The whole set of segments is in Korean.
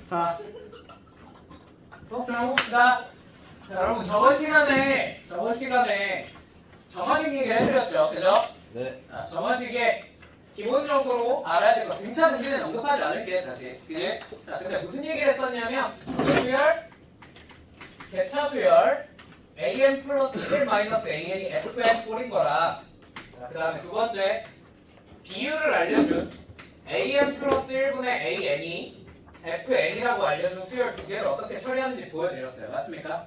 자, 수업 좀 해봅시다. 자, 여러분 저번 시간에 정화식얘기 해드렸죠, 그죠? 네. 저번 시기에 기본적으로 알아야 될 거 등차 등비는 언급하지 않을게 다시, 그지? 자, 근데 무슨 얘기를 했었냐면 무슨 수열? 개차 수열 an 플러스 1 마이너스 an이 fn 꼴인 거라. 자, 그 다음에 두 번째 비율을 알려준 an 플러스 1분의 an이 fn이라고 알려준 수열 두 개를 어떻게 처리하는지 보여드렸어요. 맞습니까?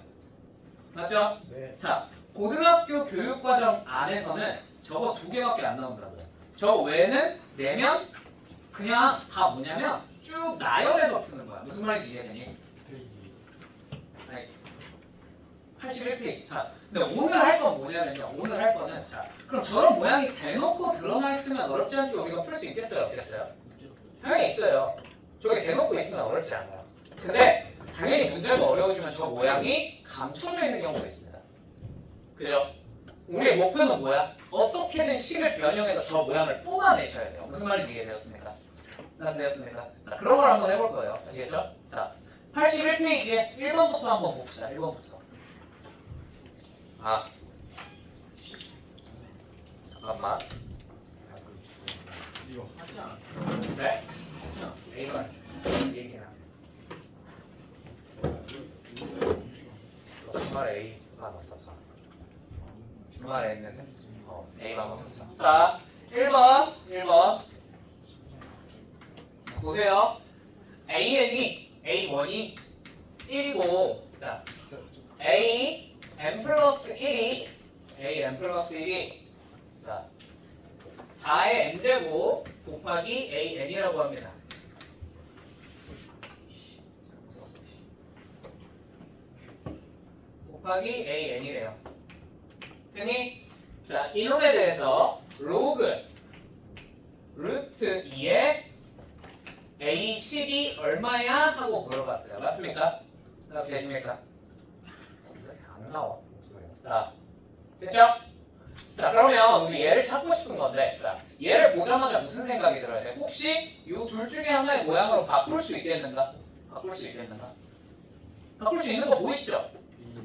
맞죠? 네. 자, 고등학교 교육과정 안에서는 저거 두 개밖에 안 나온다고요. 저 외에는 내면 그냥 다 뭐냐면 쭉 나열해서 푸는 거야. 무슨 말인지 이해되니? 81페이지. 자, 근데 오늘 할 건 뭐냐면요. 오늘 할 거는 자, 그럼 저런 모양이 대놓고 드러나 있으면 어렵지 않게 우리가 풀 수 있겠어요? 없겠어요? 당연히 있어요. 저게 대놓고 있으면 어렵지 않아요. 근데 당연히 문제가 어려워지면 저 모양이 감춰져 있는 경우가 있습니다. 그죠? 우리의 목표는 뭐야? 어떻게든 식을 변형해서 저 모양을 뽑아내셔야 돼요. 무슨 말인지 이해되었습니까? 되었습니까? 자, 그런 걸 한번 해볼 거예요. 아시겠죠? 자, 81페이지에 1번부터 한번 봅시다. 1번부터. 아, 잠깐만. 이거 하지 않아. 그래? A가 안 했어. 얘기는 안 했어. 주말에 A만 왔었잖아. 주말에 했는데 A만 왔었잖아. 자, 1번 보세요. A1이 1이고 자, n 플러스 1이 자 4의 n제곱 곱하기 an이라고 합니다. 곱하기 an이래요. 그니 자, 이놈에 대해서 로그 루트 2의 a10이 얼마야? 하고 물어봤어요. 맞습니까? 되십니까? 안 나와. 자, 됐죠? 자, 그러면 우리 얘를 찾고 싶은 건데 자, 얘를 보자마자 무슨 생각이 들어야 돼? 혹시 이 둘 중에 하나의 모양으로 바꿀 수 있겠는가? 바꿀 수 있는 거 보이시죠?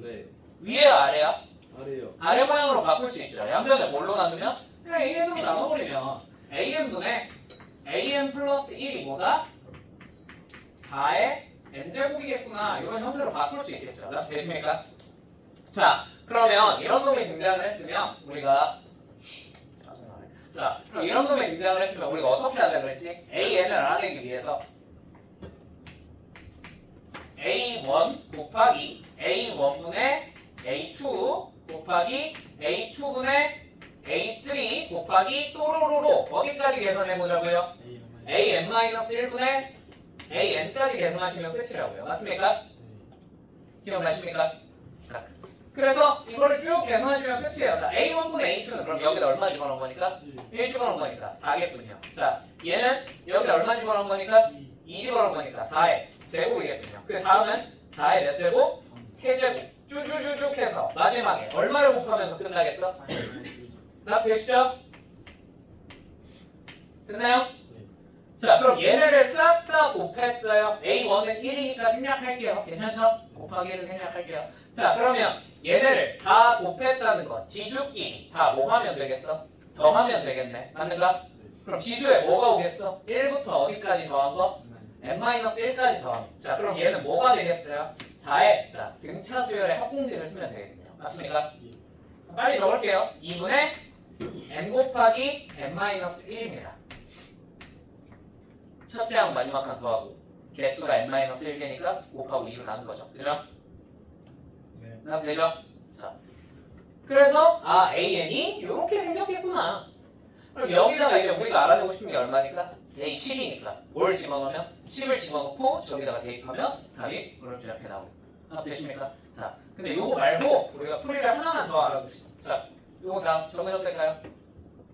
네. 위에야 아래야? 아래요. 아래 모양으로 바꿀 수 있죠. 양변을 뭘로 나누면? 그냥 AN으로 나눠버리면 AN분의 AN 플러스 1이 뭐다? 4의 n제곱이겠구나. 이런 형태로 바꿀 수 있겠죠. 되십니까? 자, 그러면 이런 놈이 등장을 했으면 우리가 자, 그럼 이런 놈이 등장을 했으면 우리가 어떻게 하자 그랬지? AN을 알아내기 위해서 A1 곱하기 A1분의 A2 곱하기 A2분의 A3 곱하기 또로로로 어디까지 계산해보자고요? AN-1분의 AN까지 계산하시면 끝이라고요. 맞습니까? 기억나십니까? 자, 그래서 이거를 쭉 계산하시면 끝이에요. 자, A1분의 A2는 그럼 여기다 얼마 집어넣은 거니까? 1 집어넣은 거니까 4겠군요. 자, 얘는 여기다 얼마 집어넣은 거니까? 2 집어넣은 거니까 4의 제곱이겠군요. 그 다음은 4의 몇 제곱? 3제곱. 쭉쭉쭉쭉 해서 마지막에 얼마를 곱하면서 끝나겠어? 나 되시죠? 됐나요? 자, 그럼 얘네를 싹 다 곱했어요. A1은 1이니까 생략할게요. 괜찮죠? 곱하기 1은 생략할게요. 자, 그러면 얘네를 다 곱했다는 건 지수끼리 다 뭐 하면 되겠어? 더하면 되겠네. 맞는가? 그럼 지수에 뭐가 오겠어? 1부터 어디까지 더한 거? n-1까지 더한 거. 자, 그럼 얘는 뭐가 되겠어요? 4의 자, 등차 수열의 합공식을 쓰면 되겠군요. 맞습니까? 빨리 적을게요. 2분의 n 곱하기 n-1입니다. 첫째 항 마지막 항 더하고 개수가 n-1개니까 곱하고 2로 나눈 거죠. 그죠? 네. 그럼 되죠? 자, 그래서 AN이 이렇게 생겼겠구나. 그럼 여기다가 이제 우리가 알아내고 싶은 게 얼마니까? A10이니까 뭘 집어넣으면? 10을 집어넣고 저기다가 대입하면 답이 이렇게 나오고. 되십니까? 자, 근데 요거 말고 우리가 풀이를 하나만 더 알아둡시다. 자, 요거 다 정해졌을까요?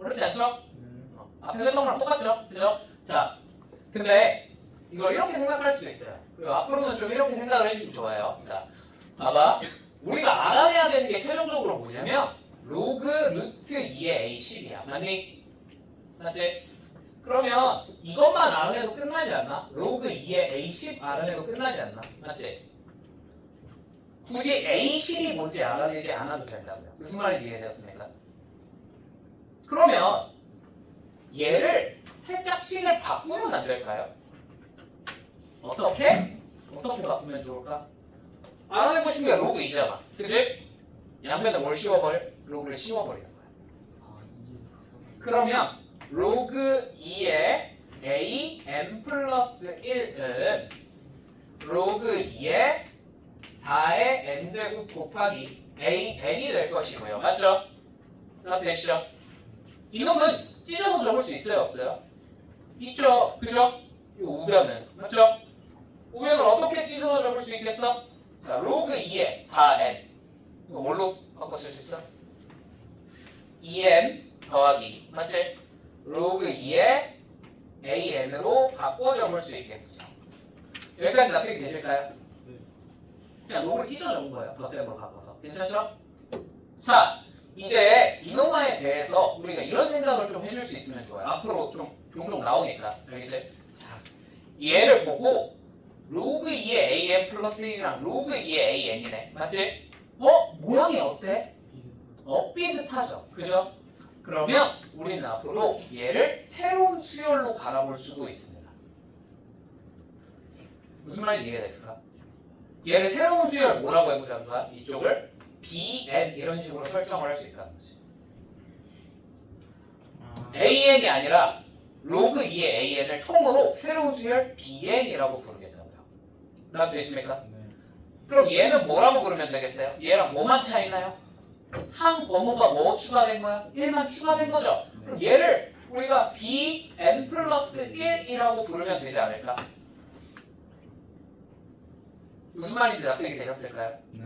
어렵지 않죠? 앞에서 했던 거랑 똑같죠? 그죠? 자, 근데 이걸 이렇게 생각할 수도 있어요. 그리고 앞으로는 좀 이렇게 생각을 해주시면 좋아요. 자, 봐봐. 우리가 알아내야 되는 게 최종적으로 뭐냐면 로그 루트 2의 A10이야. 맞니? 맞지? 그러면 이것만 알아내도 끝나지 않나? 로그 2에 A10 알아내도 끝나지 않나? 맞지? 굳이 A10이 뭔지 알아내지 않아도 된다고요. 무슨 말인지 이해되었습니까? 그러면 얘를 살짝 식을 바꾸면 안 될까요? 어떻게? 어떻게 바꾸면 좋을까? 알아내고 싶은 게 로그 2잖아. 그치? 양변에 뭘 씌워버려? 로그를 씌워버리는 거야. 그러면 로그 2의 a n 플러스 1은 로그 2의 4의 n제곱 곱하기 a n이 될 것이고요. 맞죠? 그럼 되시죠? 이놈은 찢어서 적을 수 있어요? 없어요? 있죠? 그죠? 이 우변은 맞죠? 우변을 어떻게 찢어서 적을 수 있겠어? 자, 로그 2의 4n 이거 뭘로 바꿔 쓸 수 있어? 2n 더하기 맞지? 로그 2의 an으로 바꿔 적을 수 있겠군요. 여기까지 납득이 되실까요? 그냥 로그를 찢어 적은 거예요. 덧셈으로 바꿔서. 괜찮죠? 자, 이제 이노마에 대해서 우리가 이런 생각을 좀 해줄 수 있으면 좋아요. 앞으로 좀 종종 나오니까. 알겠지? 자, 얘를 보고 로그 2의 an 플러스 1이랑 로그 2의 an이네. 맞지? 모양이 어때? 비슷하죠. 그죠? 그러면 우리는 앞으로 얘를 새로운 수열로 바라볼 수도 있습니다. 무슨 말인지 이해됐을까? 얘를 새로운 수열 뭐라고 해보자는 거야? 이쪽을 bn 이런 식으로 설정을 할 수 있다는 거지. an이 아니라 로그 2의 an을 통으로 새로운 수열 bn이라고 부르겠다고요. 납득되십니까? 그럼 얘는 뭐라고 부르면 되겠어요? 얘랑 뭐만 차이나요? 한 번호가 뭐 추가된 거야? 1만 추가된 거죠? 그럼 얘를 우리가 bn 플러스 1이라고 부르면 되지 않을까? 무슨 말인지 납득이 되셨을까요? 네.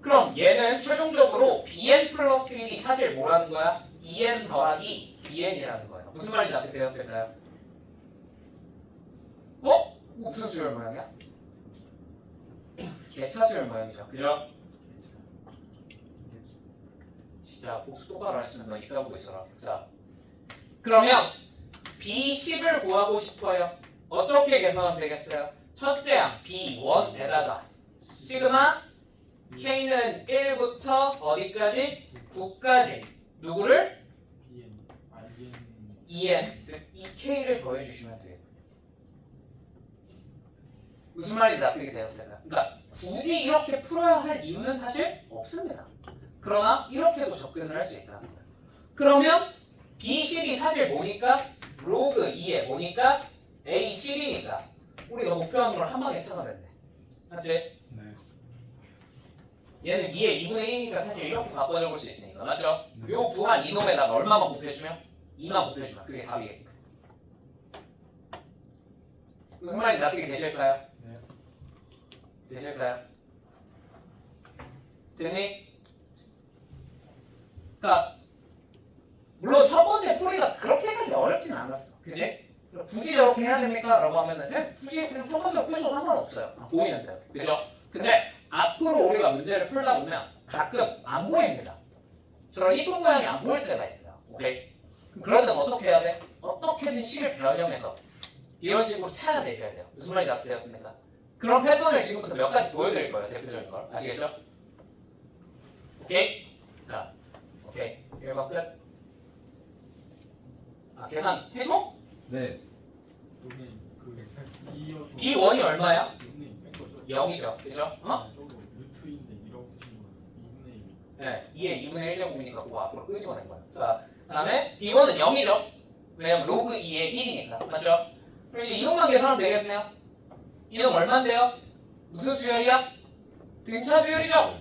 그럼 얘는 최종적으로 bn 플러스 1이 사실 뭐라는 거야? 2n 더하기 bn이라는 거예요. 무슨 말인지 납득되셨을까요? 무슨 수열 모양이야? 개차 수열 모양이죠. 그죠? 진짜 복수 똑바로 안 했으면 너 이따 보고 있어라. 자, 그러면 B10을 구하고 싶어요. 어떻게 계산하면 되겠어요? 첫째 항 B1에다가 시그마 K는 1부터 어디까지? 9까지 누구를? EN 즉 EK를 더해주시면 돼요. 무슨 말인지 납득이 되었을까요? 그러니까 굳이 이렇게 풀어야 할 이유는 사실 없습니다. 그러나 이렇게도 접근을 할 수 있다는 거예요. 그러면 B10이 사실 뭐니까? 로그 2에 뭐니까? A10이니까 우리가 목표한 걸 한 방에 찾아냈네. 맞지? 네. 얘는 2의 2분의 1이니까 사실 이렇게 바꿔 적을 수 있으니까 맞죠? 네. 요 구한 이놈에다가 얼마만 곱해주면? 2만 곱해주면 그게 답이겠다. 무슨 말인지 납득이 되실까요? 네. 되실까요? 됐니? 그러니까 물론 첫 번째 풀이가 그렇게까지 어렵지는 않았어. 그지? 굳이 저렇게 해야 됩니까? 라고 하면은 굳이 그냥 첫 번째 푸셔도 상관없어요. 보이는 대로. 그죠? 근데 앞으로 우리가 문제를 풀다 보면 가끔 안 보입니다. 저런 이쁜 모양이 안 보일 때가 있어요. 오케이? 그럴 때는 어떻게 해야 돼? 어떻게든 식을 변형해서 이런 식으로 찾아야 되셔야 돼요. 무슨 말인지 납득되었습니까? 그런 패턴을 지금부터 몇 가지 보여드릴 거예요. 대표적인 걸. 아시겠죠? 오케이? 자, 오케이. 1번 끝. 계산 해줘? 네. B1이 얼마야? 2분의 0이죠. 그죠? 루트인데 1억 쓰신 거예요. 2분의 1. 네. 2의 2분의 1제곱이니까 그거 앞으로 끄집어낸 거야. 자, 그 다음에 B1은 0이죠. 왜냐면 로그 2의 1이니까. 맞죠? 그럼 이제 이놈만 계산하면 되겠네요. 이놈 얼만데요? 무슨 수열이야? 등차 수열이죠?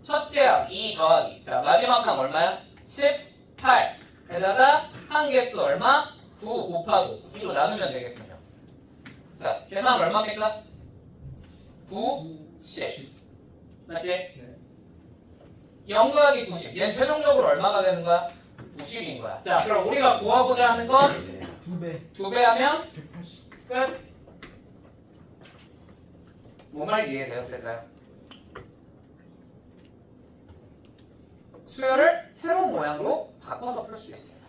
첫째 항 2 더하기. 자, 마지막 항 얼마야? 18. 에다가 한 개수 얼마? 9 곱하고 2로 나누면 되겠군요. 자, 계산 얼마입니까? 9, 10. 맞지? 네. 0 더하기 90. 얘는 최종적으로 얼마가 되는 거야? 90인 거야. 자, 그럼 우리가 구하고자 하는 건 2배. 2배 하면 180. 끝. 뭔 말인지 이해되었을까요? 수열을 새로운 모양으로 바꿔서 풀 수 있습니다.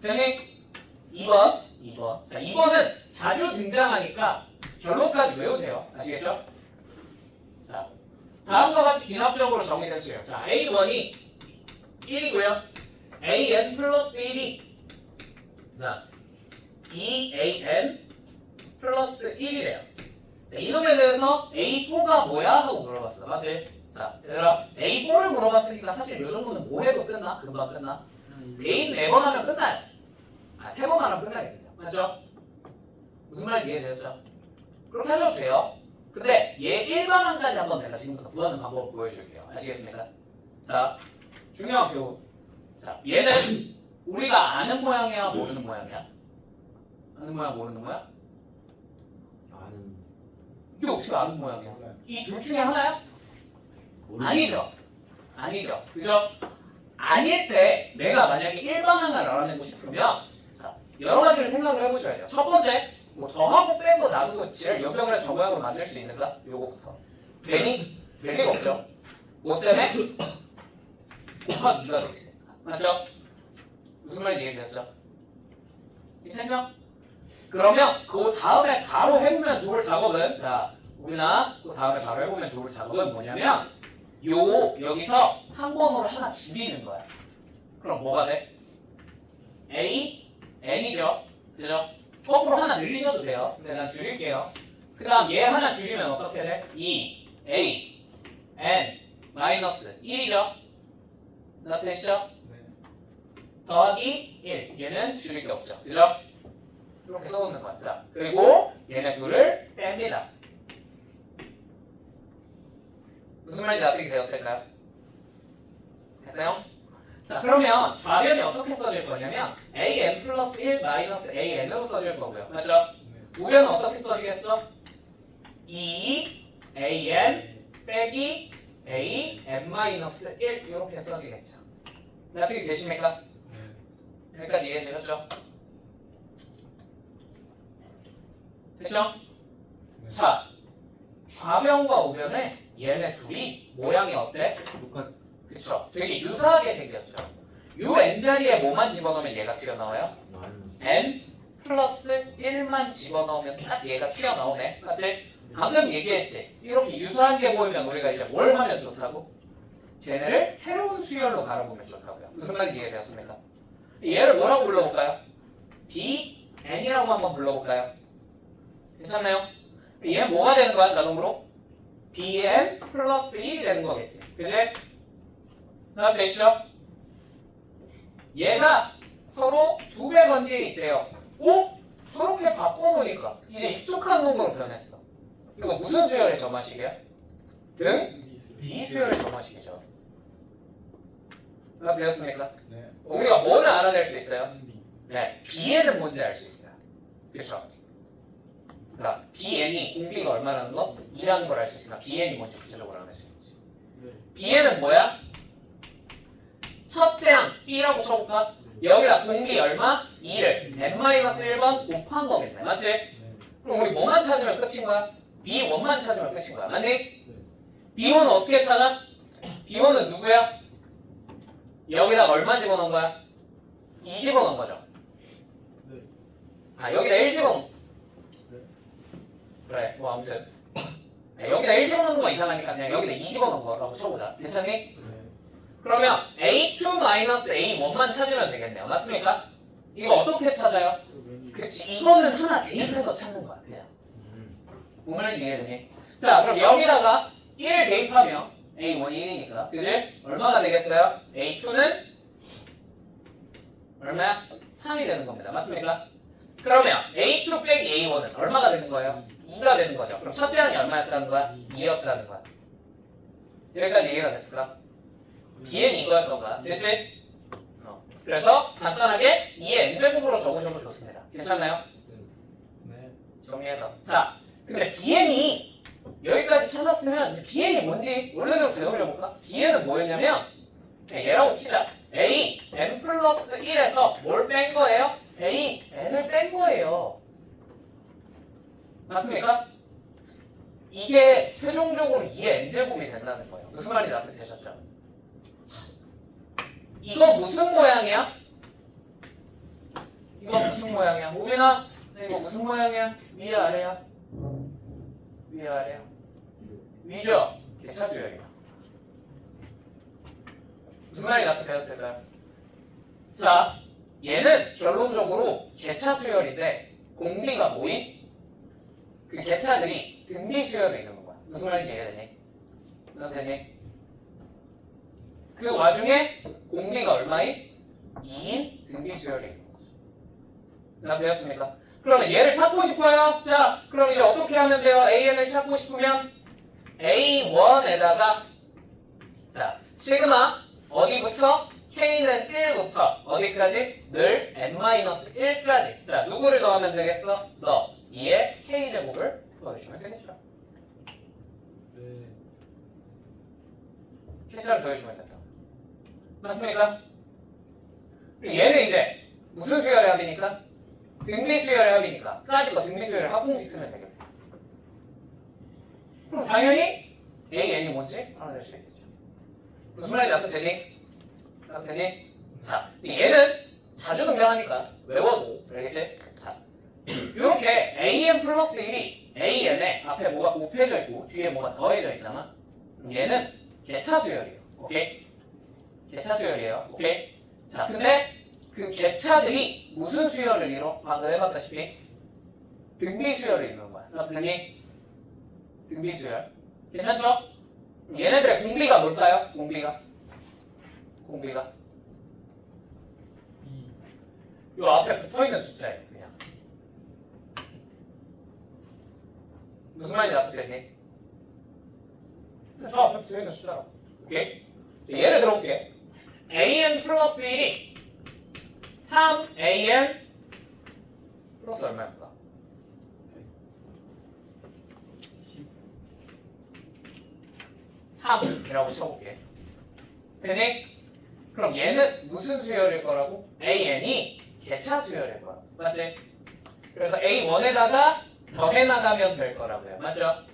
되니? 2번. 자, 2번은 자주 등장하니까 결론까지 외우세요. 아시겠죠? 자, 다음과 같이 기납적으로 정리됐어요. 자, A1이 1이고요. AN 플러스 1이 자, 2AN 플러스 1이래요. 자, 이놈에 대해서 A4가 뭐야? 하고 물어봤어. 맞지? 자, 얘들아, A4를 물어봤으니까 사실 이 정도는 뭐 해도 끝나? 금방 끝나? 개인 4번 하면 끝나요. 3번 하면 끝나겠죠. 맞죠? 무슨 말인지 이해되셨죠? 그렇게 하셔도 돼요. 근데 얘 일반항까지 한번 내가 지금부터 구하는 방법을 보여줄게요. 아시겠습니까? 자, 중요한 교훈. 자, 얘는 우리가 아는 모양이야, 모르는 모양이야? 아는 모양, 모르는 모양? 아는 이게 어떻게 아는 모양이야? 이 둘 중에 하나야? 아니죠. 아니죠. 그죠? 아닐 때 내가 만약에 일반항을 알아내고 싶으면 자, 여러 가지를 생각을 해보셔야 돼요. 첫 번째, 뭐 더하고 빼고 나누고 제일 연병을 해서 저 모양으로 만들 수 있는가? 요거부터. 괜히? 될 리가 없죠. 뭐 때문에? 곱하기 2가 돼 있으니까. 맞죠? 무슨 말인지 이해되셨죠? 괜찮죠? 그러면 그 다음에 바로 해보면 좋을 작업은 자, 우리나 그 다음에 바로 해보면 좋을 작업은 뭐냐면 여기서 한 번으로 하나 줄이는 거야. 그럼 뭐가 돼? A, N이죠. 그죠? 거꾸로 하나 늘리셔도 돼요. 근데 난 줄일게요. 그 다음 얘 하나 줄이면 어떻게 돼? 2, A, N, 마이너스 1이죠. 나 되시죠? 더하기 1. 얘는 줄일 게 없죠. 그죠? 이렇게 써놓는 거야. 자, 그리고 얘네 둘을 뺍니다. 무슨 말인지 납득이 되었을까요? 됐어요? 자, 그러면 좌변이 어떻게 써질 거냐면 AN 플러스 1 마이너스 AN으로 써질 거고요. 맞죠? 우변은 어떻게 써지겠어? 2AN 빼기 AN 마이너스 1 이렇게 써지겠죠. 납득이 되십니까? 여기까지 이해되셨죠? 됐죠? 자, 좌변과 우변에 얘네 둘이 모양이 어때? 똑같 그쵸? 되게 유사하게 생겼죠? 요 n자리에 뭐만 집어넣으면 얘가 튀어나와요? 나는 n 플러스 1만 집어넣으면 딱 얘가 튀어나오네. 맞지? 방금 얘기했지? 이렇게 유사한 게 보이면 우리가 이제 뭘 하면 좋다고? 쟤네를 새로운 수열로 바라보면 좋다고요. 무슨 말인지 이해되었습니까? 얘를 뭐라고 불러볼까요? BN이라고 한번 불러볼까요? 괜찮나요? 얘 뭐가 되는 거야 자동으로? BN 플러스 1이 되는 거겠지. 그지? 다음 되시죠? 얘가 서로 두 배 관계에 있대요. 오? 저렇게 바꿔놓으니까 이제 익숙한 놈으로 변했어. 이거 무슨 수열의 점화식이야? 등? 비수열의 점화식이죠. 다음 되었습니까? 네. 우리가 뭐를 알아낼 수 있어요? 네, BN은 뭔지 알 수 있어요. 그렇죠? 그러니까 BN이 공비가 얼마라는 거? 2라는 걸 알 수 있으니까 BN이 뭔지 구체적으로 알아낼 수 있지. BN은 뭐야? 첫 대항 B라고 쳐볼까? 여기다 공비 얼마? 2를 n-1번 곱한 거겠네. 맞지? 그럼 우리 뭐만 찾으면 끝인 거야? B1만 찾으면 끝인 거야. 맞니? B1은 어떻게 찾아? B1은 누구야? 여기다 얼마 집어넣은 거야? 2 집어넣은 거죠. 아, 여기다 1 집어넣은 그래, 뭐 아무튼 여기다 1 집어넣는 거 이상하니까 그냥 여기다 2 집어넣은 거라고 쳐보자. 괜찮니? 그러면 A2-A1만 찾으면 되겠네요. 맞습니까? 이거 어떻게 찾아요? 그치, 이거는 하나 대입해서 찾는 거야, 그냥. 뭔 말인지 이해되니? 자, 그럼 여기다가 1을 대입하면 A1이 1이니까, 그지? 얼마가 되겠어요? A2는 얼마야? 3이 되는 겁니다. 맞습니까? 그러면 A2 빼기 A1은 얼마가 되는 거예요? 2가 되는 거죠. 그럼 첫째 항이 얼마였다는 거야? 2였다는 거야. 여기까지 이해가 됐을까? B는 이거였던 거야. 됐지? 그래서 간단하게 2의 n제곱으로 적으셔도 좋습니다. 괜찮나요? 네. 정리해서. 자, 근데 BN이 여기까지 찾았으면 이제 BN이 뭔지 원래대로 되돌려볼까? BN은 뭐였냐면 얘라고 치자. A, n 플러스 1에서 뭘 뺀 거예요? A, n을 뺀 거예요. 맞습니까? 이게 최종적으로 2의 n제곱이 된다는 거예요. 무슨 말인지 납득되셨죠? 이거 무슨 모양이야? 이거 무슨 모양이야? 우빈아, 이거 무슨 모양이야? 위에 아래야? 위에 아래야? 위죠? 개차 수열이야. 무슨 말이 납득되었을까요? 자, 얘는 결론적으로 개차 수열인데 공비가 뭐임? 그 개차들이 등비 수열을 이루는 거야. 무슨 말인지 이해되니? 되니? 그 와중에 공비가 얼마임? 2인 등비 수열이 이루는 거죠. 납득되었습니까? 그러면 얘를 찾고 싶어요. 자, 그럼 이제 어떻게 하면 돼요? AN을 찾고 싶으면 A1에다가 자, 시그마 어디부터? K는 1부터 어디까지? 늘 n-1까지. 자, 누구를 더하면 되겠어? 너 2의 K제곱을 더해주면 되겠죠. 네. K자를 더해주면 된다. 맞습니까? 그리고 얘는 이제 무슨 수열의 합이니까? 등비 수열의 합이니까 까짓거 등비 수열의 합공식 쓰면 되겠다. 그럼 당연히 AN이 뭔지 알아낼 수 있겠죠. 무슨 말인지 납득되니? 납득되니? 자, 얘는 자주 등장하니까 외워도 되겠지? 자, 이렇게 AN 플러스 1이 AN에 앞에 뭐가 곱해져 있고 뒤에 뭐가 더해져 있잖아. 그럼 얘는 개차 수열이에요. 오케이? 개차 수열이에요. 오케이? 자, 근데 그 개차들이 무슨 수열을 이뤄? 방금 해봤다시피 등비 수열을 이루는 거야. 납득되니? 등비 수열. 괜찮죠? 얘네들의 공비가 뭘까요? 공비가 요 앞에 붙어있는 숫자예요. 그냥 무슨 말인지 납득되니? 저 앞에 붙어있는 숫자라고. 오케이? 예를 들어볼게. AN 플러스 1이 3AN 플러스 얼마일까? 3이라고 쳐볼게. 되니? 그럼 얘는 무슨 수열일 거라고? AN이 개차 수열일 거라고. 맞지? 그래서 A1에다가 더해 나가면 될 거라고요. 맞죠?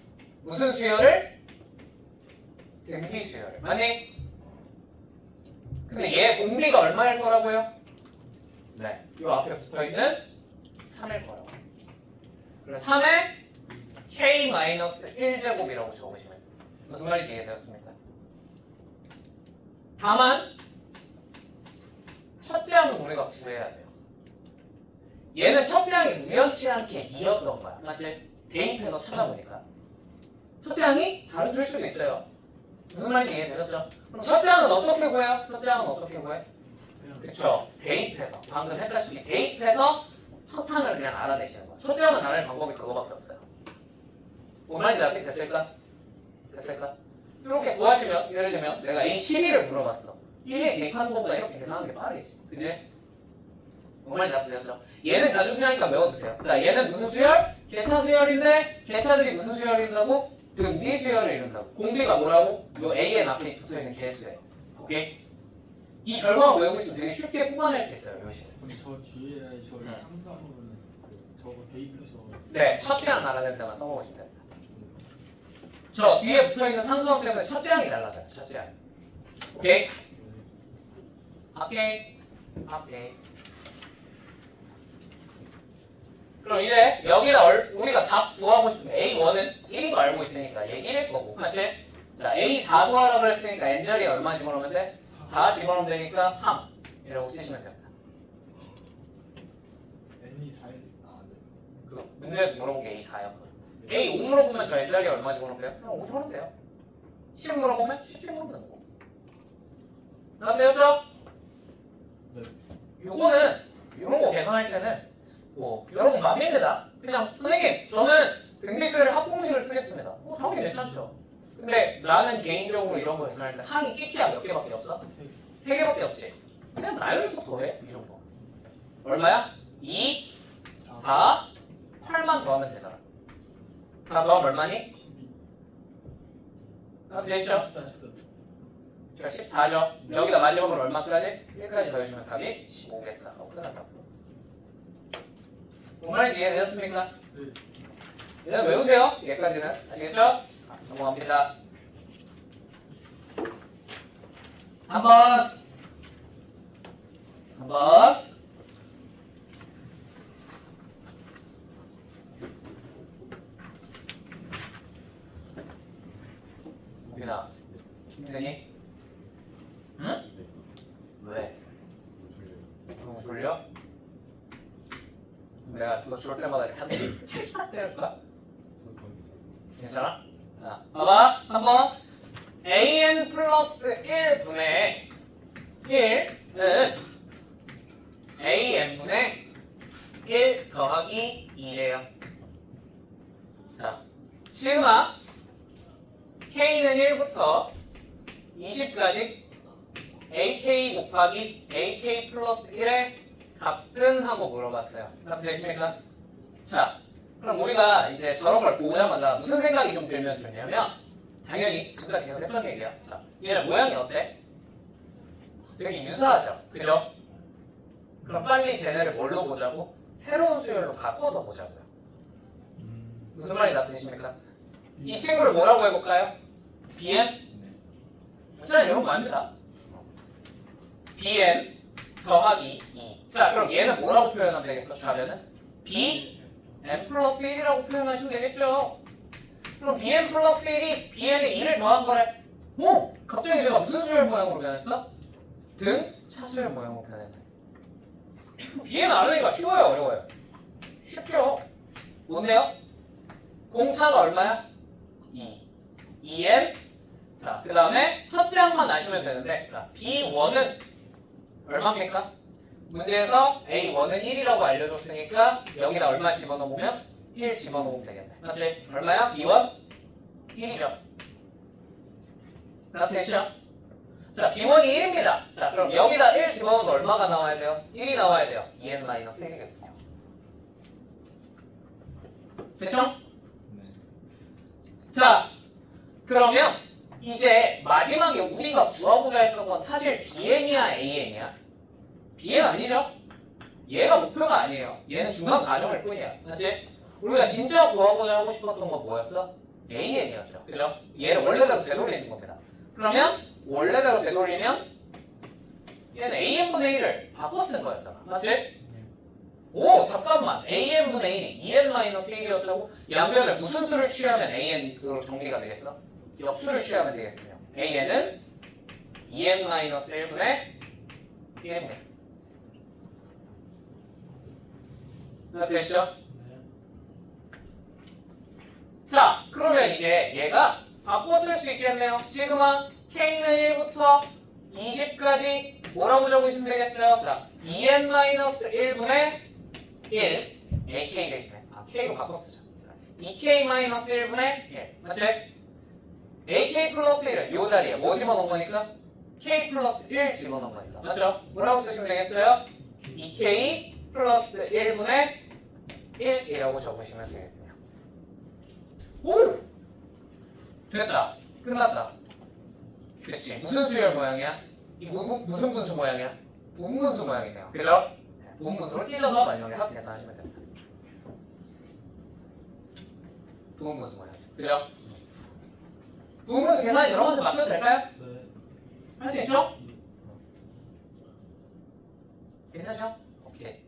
무슨 수열을? 등비 수열을. 맞니? 근데 얘 공비가 얼마일 거라고요? 네. 요 앞에 붙어있는 3일 거라고. 그래서 3에 K-1제곱이라고 적으시면 돼요. 무슨 말인지 이해되었습니까? 다만 첫째 항은 우리가 구해야 돼요. 얘는 첫째 항이 우연치 않게 2였던 거야. 맞지? 대입해서 찾아보니까 첫째 항이 다른 수일 수도 있어요. 무슨 말인지 이해되셨죠? 그럼 첫째 항은 어떻게 구해요? 첫째 항은 어떻게 구해? 그쵸? 대입해서 방금 했다시피 대입해서 첫 항을 그냥 알아내시는 거야. 첫째 항은 알아낼 방법이 그거밖에 없어요. 뭔 말인지 납득됐을까? 됐을까? 이렇게 구하시면 예를 들면 내가 이 12를 물어봤어. 1에 대입하는 것보다 이렇게 계산하는 게 빠르겠지. 그지? 뭔 말인지 납득됐죠? 얘는 자주 등장하니까 외워두세요. 자, 얘는 무슨 수열? 개차 수열인데 개차들이 무슨 수열을 이룬다고? 등비 수열을 이룬다고. 공비가 뭐라고? 요 AN 앞에 붙어있는 개수예요. 오케이? 이 결과만 외우고 있으면 되게 쉽게 뽑아낼 수 있어요. 요 시간. 근데 저 뒤에 저희 상수하면 저거 대입해서 네, 첫째 항 알아낸 데만 써먹으시면 됩니다. 저 뒤에 붙어있는 상수항 때문에 첫째 항이 달라져요. 첫째 항. 오케이? 오케이. 오케이. 그럼 이제 여기다 우리가 답 구하고 싶으면 A1은 1인 거 알고 있으니까 얘 1일 거고. 맞지? 자, A4 구하라고 그랬으니까 n자리에 얼마 집어넣으면 돼? 4 집어넣으면 되니까 3 이라고 쓰시면 됩니다. N이 4일 네. 그 문제에서 물어본 게 A4였거든. A5 물어보면 저 n자리에 얼마 집어넣을게요? 그럼 5 집어넣으면 돼요. 10 물어보면 10 집어넣으면 되는 거고. 다 되었죠? 네. 요거는 이런 거 계산할 때는 뭐 여러분 맘입니다. 그냥 선생님 저는 등비수열의 합공식을 쓰겠습니다. 당연히 괜찮죠. 근데 나는 개인적으로 이런 거 계산할 때 항이 끼키야 몇 개밖에 없어? 3개밖에 없지. 그냥 나열해서 더해 이 정도. 얼마야? 2, 4, 8만 더하면 되잖아. 하나 더하면 얼마니? 12. 다 되시죠? 14. 14죠. 여기다 마지막으로 얼마까지? 1까지 더해주면 답이 15겠다. 하고 끝난다고. 뭔 말인지 이해되셨습니까? 네. 얘는 외우세요. 여기까지는. 아시겠죠? 넘어갑니다. 3번 민아 힘드니? 응? 왜? 너무 졸려? 내가 너 졸 때마다 이렇게 한 대 찰싹 때려줄까? 괜찮아? 자, 봐봐. 한번 an 플러스 1분의 1은 an분의 1 더하기 2래요. 자, 시그마 k는 1부터 20까지 ak 곱하기 ak 플러스 1의 값은 하고 물어봤어요. 답 되십니까? 자, 그럼 우리가 이제 저런 걸 보자마자 무슨 생각이 좀 들면 좋냐면 당연히 지금까지 계속 했던 얘기야. 자, 얘는 모양이 어때? 되게 유사하죠? 그죠? 그럼 빨리 쟤네를 뭘로 보자고? 새로운 수열로 바꿔서 보자고요. 무슨 말이 나쁘십니까? 이 친구를 뭐라고 해볼까요? bn? 자, 이러면 압니다. bn 더하기 2. 자, 그럼 얘는 뭐라고 표현하면 되겠어? 좌변은? b n 플러스 1이라고 표현하시면 되겠죠? 그럼 bn 플러스 1이 bn에 2를 더한 거래. 오! 갑자기 제가 무슨 수열 모양으로 변했어? 등 차수열 모양으로 변했네. bn 알으니까 쉬워요? 어려워요? 쉽죠? 뭔데요? 공차가 얼마야? 2. 2n. 자, 그 다음에 첫째 항만 아시면 되는데, 자, b1은 얼마입니까? 문제에서 a1은 1이라고 알려줬으니까 여기다 얼마 집어넣으면 1 집어넣으면 되겠네. 맞지? 얼마야? b1? 1이죠. 나 됐죠? 자, b1이 1입니다. 자, 그럼 여기다 1 집어넣으면 얼마가 나와야 돼요? 1이 나와야 돼요. 2n-1이거든요. 됐죠? 자, 그러면 이제 마지막에 우리가 구하고자 했던 건 사실 bn이야 an이야? bn 아니죠? 얘가 목표가 아니에요. 얘는 중간 과정일 뿐이야. 맞지? 우리가 진짜 구하고자 하고 싶었던 건 뭐였어? an이었죠. 그죠? 얘를 원래대로 되돌리는 겁니다. 그러면 원래대로 되돌리면 얘는 an분의 1을 바꿔 쓴 거였잖아. 맞지? 오, 잠깐만. an분의 1이 2n-1이었다고? 양변을 무슨 수를 취하면 an으로 정리가 되겠어? 역수를 취하면 되겠군요. an은 2n-1분의 1입니다. 됐죠? 자, 그러면 이제 얘가 바꿔 쓸 수 있겠네요. 시그마 k는 1부터 20까지 뭐라고 적으시면 되겠어요? 자, 2n-1분의 1 ak 대신에 k로 바꿔 쓰자. 2k-1분의 1 맞지? ak 플러스 1은 이 자리에 뭐 집어넣은 거니까? k 플러스 1 집어넣은 거니까 맞죠? 뭐라고 쓰시면 되겠어요? 2k 플러스 1분의 1이라고 적으시면 되겠네요. 오! 됐다. 끝났다. 그치? 무슨 수열 모양이야? 이 무슨 분수 모양이야? 분분수 모양이네요. 그죠? 분분수로 찢어서 마지막에 합 계산하시면 됩니다. 분분수 모양이죠. 그죠? 분분수 계산이 여러분들 맡겨도 될까요? 네. 할 수 있죠? 괜찮죠? 오케이.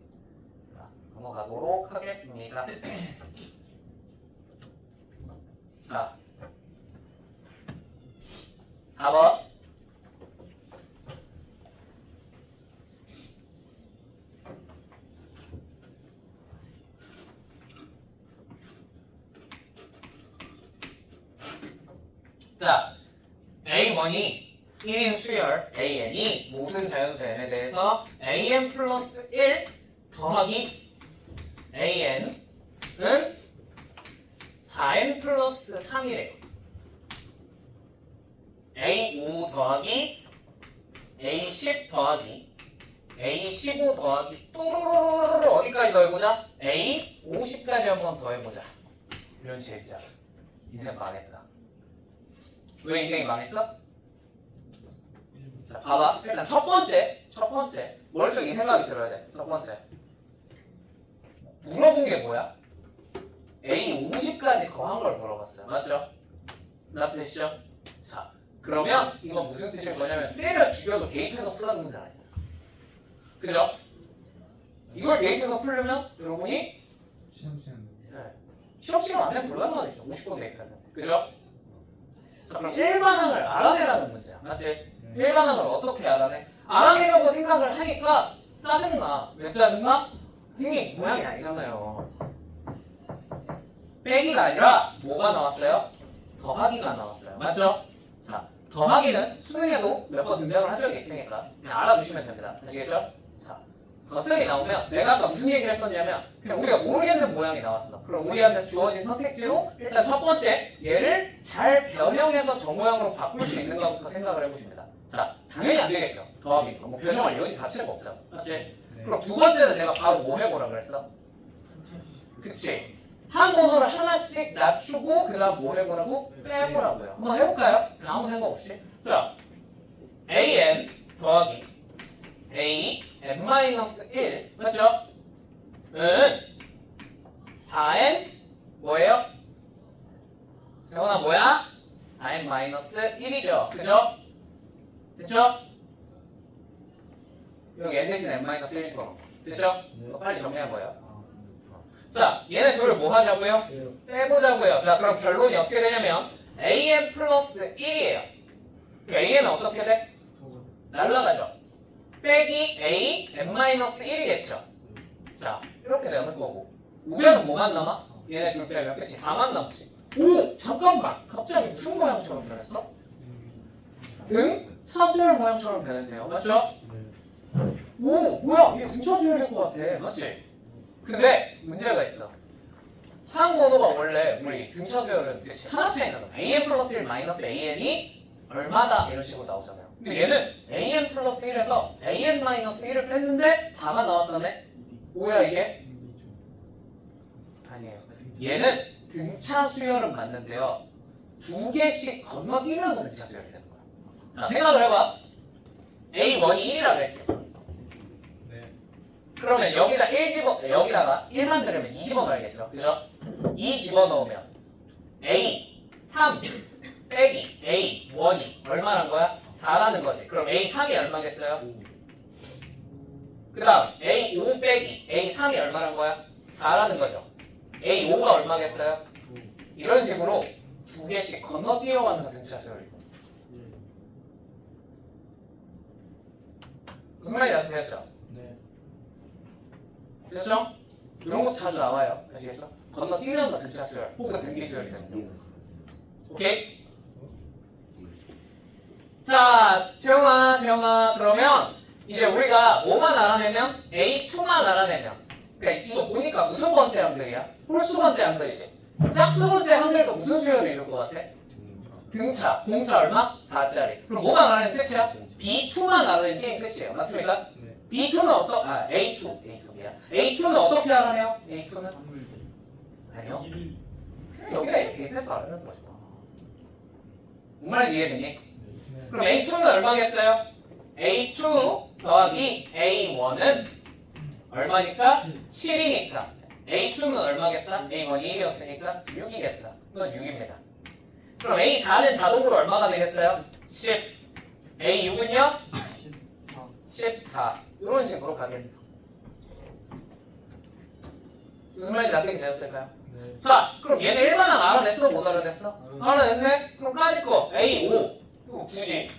자, 넘어가도록 하겠습니다. 자, 4번. 자, A1이 1인 수열 AN이 모든 자연수 N에 대해서 AN 플러스 1 더하기 AN은 4N 플러스 3이래요. A5 더하기 A10 더하기 A15 더하기 또르르르 어디까지 더해보자? A50까지 한번 더해보자. 이런 제자. 인생 망했다. 왜 인생이 망했어? 자, 봐봐. 일단 첫 번째. 머릿속에 이 생각이 들어야 돼. 첫 번째. 물어본 게 뭐야? A50까지 더한 걸 물어봤어요. 맞죠? 납되시죠? 자, 그러면 이건 무슨 뜻일 거냐면 때려 죽여도 대입해서 풀라는 문제 아니야. 그죠? 이걸 대입해서 풀려면 여러분이 시험 시간. 실험 시간 안 되면 불가능하겠죠. 50번 대입해서. 그죠? 자, 그럼 일반항을 알아내라는 문제야. 맞지? 일반항을 어떻게 알아내? 알아내려고 생각을 하니까 짜증나. 왜 짜증나? 선생님 모양이 아니잖아요. 빼기가 아니라 뭐가 나왔어요? 더하기가 나왔어요. 맞죠? 자, 더하기는 수능에도 몇 번 등장을 한 적이 있으니까 그냥 알아두시면 됩니다. 아시겠죠? 자, 더셈이 나오면 내가 아까 무슨 얘기를 했었냐면 그냥 우리가 모르겠는 모양이 나왔어. 그럼 우리한테 주어진 선택지로 일단 첫 번째 얘를 잘 변형해서 저 모양으로 바꿀 수 있는가부터 생각을 해보십니다. 자, 당연히 안 되겠죠. 더하기. 뭐 변형할 여지 자체가 없죠. 맞지? 그럼 두 번째는 내가 바로 뭐 해보라 그랬어? 그치? 한 번호를 하나씩 낮추고 그 다음 뭐 해보라고? 빼보라고요. 한번 해볼까요? 아무 생각 없이. 자, am 더하기 a n-1 맞죠? 은 4n 뭐예요? 재원아 뭐야? 4n-1이죠. 그죠? 됐죠? 여기 n 대신 n-1이 집어넣어. 됐죠? 이거 빨리 정리한 거예요. 자, 얘네 둘을 뭐 하자고요? 빼보자고요. 자, 그럼 결론이 어떻게 되냐면 an 플러스 1이에요. an은 어떻게 돼? 날라가죠. 빼기 a n-1이겠죠. 자, 이렇게 되는 거고 우변은 뭐만 남아? 얘네 둘 빼면 그치? 4만 남지. 오! 잠깐만! 갑자기 무슨 모양처럼 변했어? 등? 차수열 모양처럼 변했네요. 맞죠? 오! 뭐야? 이게 등차수열일 것 같아. 맞지? 근데 문제가 있어. 한 번호가 원래 우리 등차수열은 그치? 하나 차이 나잖아. an 플러스 1 마이너스 an이 얼마다 이런 식으로 나오잖아요. 근데 얘는 an 플러스 1에서 an 마이너스 1을 뺐는데 4가 나왔다네? 뭐야 이게? 아니에요. 얘는 등차 수열은 맞는데요. 두 개씩 건너뛰면서 등차 수열이 되는 거야. 자, 생각을 해봐. A1이 1이라 그랬지. 네. 그러면 여기다가 1만 들으면 2 집어넣어야겠죠. 그죠? 2 집어넣으면 A3 빼기 A1이 얼마란 거야? 4라는 거지. 그럼 A3이 얼마겠어요? 그 다음 A5 빼기 A3이 얼마란 거야? 4라는 거죠. A5가 얼마겠어요? 이런 식으로 두 개씩 건너뛰어가면서 등차 수열이 무슨 말인지 아시겠죠? 네. 됐죠? 이런 것도 자주 나와요. 아시겠죠? 건너뛰면서 등차 수열 혹은 등기 수열이 되는 경우. 오케이? 자, 재영아 그러면 이제 우리가 뭐만 알아내면 A2만 알아내면 그러니까 이거 보니까 무슨 번째 항들이야? 홀수 번째 항들이지. 짝수 번째 항들도 무슨 수열을 이룰 것 같아? 등차. 공차 얼마? 4짜리. 그럼 뭐만 알아내면 끝이야? B2만 알아내면 게임 끝이에요. 맞습니까? 네. B2는 A2미야. A2는 어떻게 알아내요? A2는? 아니요. 그냥 여기다 이렇게 대입해서 알아내는 거죠. 뭔 말인지 이해됐니? 그럼 A2는 얼마겠어요? A2 더하기 A1은 얼마니까? 7이니까 A2는 얼마겠다? A1이 1이었으니까 6이겠다. 이건 6입니다. 그럼 A4는 자동으로 얼마가 되겠어요? 10. A6은요? 14. 이런 식으로 가겠네요. 무슨 말인지 납득이 되었을까요? 네. 자, 그럼 얘네 1만원 알아냈어? 못 알아냈어? 알아냈네? 그럼 까짓 거 A5 이거 굳이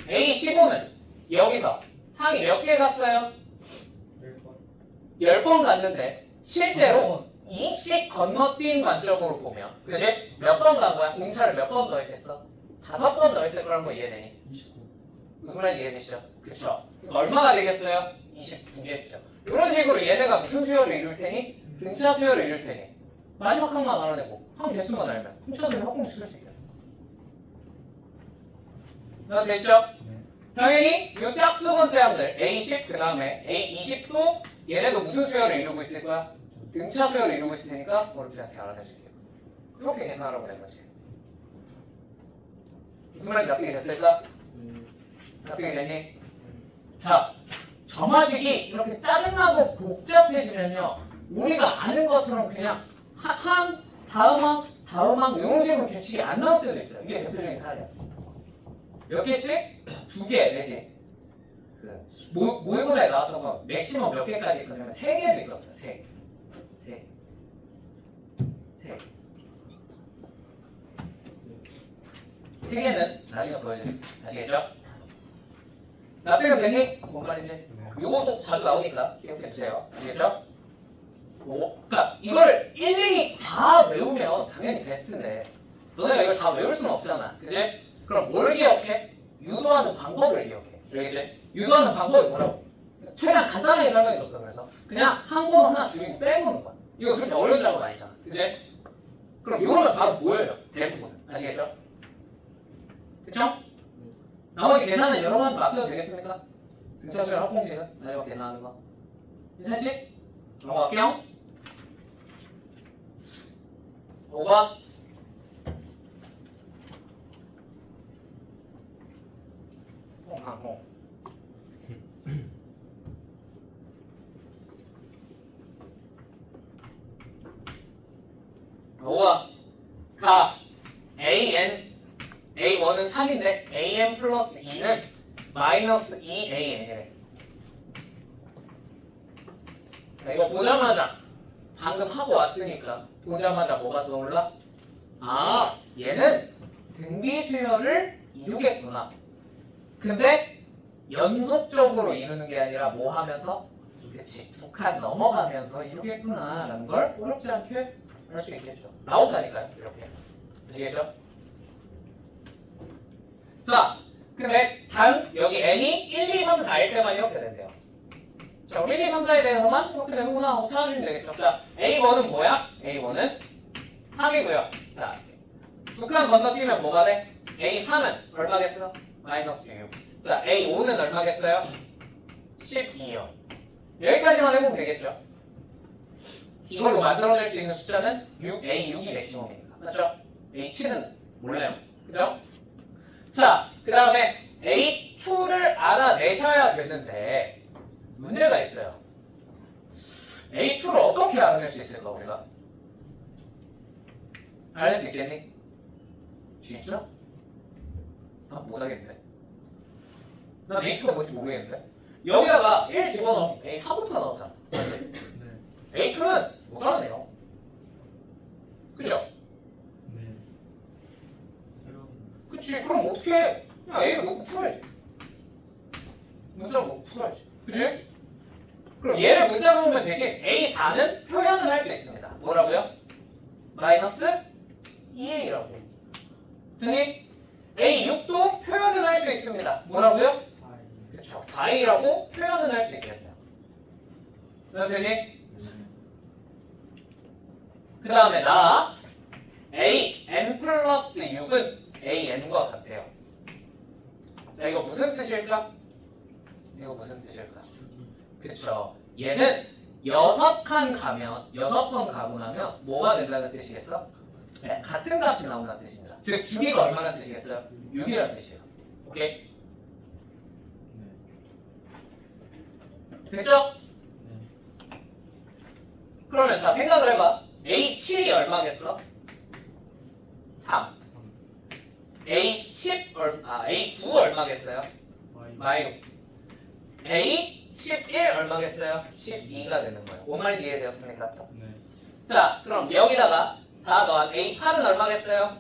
A15는 여기서 항이 몇 개 갔어요? 10번 갔는데 실제로 2씩 건너뛴 관점으로 보면 그지? 몇 번 간 거야? 공차를 몇 번 더했겠어? 5번 더했을 거라는 거 이해되니? 29. 무슨 말인지 이해되시죠? 그쵸? 얼마가 되겠어요? 29개죠. 이런 식으로 얘네가 무슨 수열을 이룰 테니? 등차 수열을 이룰 테니 마지막 항만 알아내고 항 개수만 알면 등차 수열을 확공시 쓸 수 있다. 나 되시죠? 당연히 이 짝수 번째 항들 A10 그 다음에 A20도 얘네도 무슨 수열을 이루고 있을 거야? 등차 수열을 이루고 있을 테니까 어렵지 않게 알아내줄게요. 이렇게 계산하라고 된 거지. 무슨 말인지 납득이 됐을까? 납득이 됐니? 자, 점화식이 이렇게 짜증나고 복잡해지면요 우리가 아는 것처럼 그냥 항, 다음항 이런 식으로 규칙이 안 나올 때도 있어요. 이게 대표적인 사례야. 몇 개씩? 2개 내지. 그 모의고사에 나왔던 거 맥시멈 몇 개까지 있었냐면 3개도 있었어요. 3개. 필기는 나중에 보여드릴게요. 아시겠죠? 납득은 됐니? 뭔 말인지? 요것도 자주 나오니까 기억해주세요. 아시겠죠? 그러니까 이걸 일일이 다 외우면 당연히 베스트인데 너네가 이걸 다 외울 수는 없잖아. 그치? 그럼 뭘 기억해? 유도하는 방법을 기억해. 알겠지? 유도하는 방법이 뭐라고? 최대한 간단하게 설명해줬어. 그래서 그냥 한 번 하나 줄이고 빼보는 거야. 이거 그렇게 어려운 작업 아니잖아. 그치? 그럼 이거는 바로 뭐예요? 대부분. 아시겠죠? 그쵸? 나머지 계산은 여러분한테 맡겨도 되겠습니까? 등차수열 합공식은? 마지막 계산하는 거. 괜찮지? 넘어갈게요. 5번. 홍항홍. 5번. 가. A1은 3인데 AN 플러스 2는 마이너스 2AN이래. 이거 보자마자 방금 하고 왔으니까 보자마자 뭐가 떠올라? 아, 얘는 등비 수열을 이루겠구나. 근데 연속적으로 이루는 게 아니라 뭐 하면서? 그치, 두 칸 넘어가면서 이루겠구나 라는 걸 어렵지 않게 할 수 있겠죠. 나온다니까요, 이렇게. 아시겠죠? 자, 근데 단 여기 n이 1, 2, 3, 4일 때만 이렇게 된대요. 자, 1, 2, 3, 4에 대해서만 이렇게 되는구나 하고 찾아주시면 되겠죠. 자, A1은 뭐야? A1은 3이고요. 자, 두 칸 건너뛰면 뭐가 돼? A3은 얼마겠어? 마이너스 6. 자, A5는 얼마겠어요? 12요. 여기까지만 해보면 되겠죠. 이걸로 만들어낼 수 있는 숫자는 6, A6이 맥시멈입니다. 맞죠? A7은 몰라요. 그죠? 자, 그 다음에 A2를 알아내셔야 되는데 문제가 있어요. A2를 어떻게 알아낼 수 있을까 우리가? 알아낼 수 있겠니? 진짜? 난 못하겠는데. 난 A2가 뭔지 모르겠는데. 여기다가 1 집어넣으면 A4부터 나오잖아. 맞지? 네. A2는 못 알아내요. 그죠? 네. 새로운. 그치, 그럼 어떻게 해? 그냥 A를 놓고 풀어야지. 문자로 놓고 풀어야지. 그치? 그럼 얘를 문자로 놓으면 대신 A4는 표현을 할 수 있습니다. 뭐라고요? 마이너스 2A라고. 됐니? A6도 표현을 할 수 있습니다. 뭐라고요? 그쵸, 4A라고 표현을 할 수 있겠네요. 됐니? 그 다음에 나 AN 플러스 6은 AN과 같아요. 자, 이거 무슨 뜻일까? 이거 무슨 뜻일까? 그쵸. 얘는 6칸 가면, 6번 가고 나면 뭐가 된다는 뜻이겠어? 네, 같은 값이 나온다는 뜻입니다. 즉, 주기가 얼마나 뜻이겠어요? 6이라는 뜻이에요. 오케이? 됐죠? 네. 그러면 자, 생각을 해봐. A7이 얼마겠어? 3. A10 A9 얼마겠어요? 마이너스. A11 얼마겠어요? 12가 되는 거예요. 뭔 말인지 이해되었습니까? 네. 자, 그럼 여기다가 4 더한 A8은 얼마겠어요?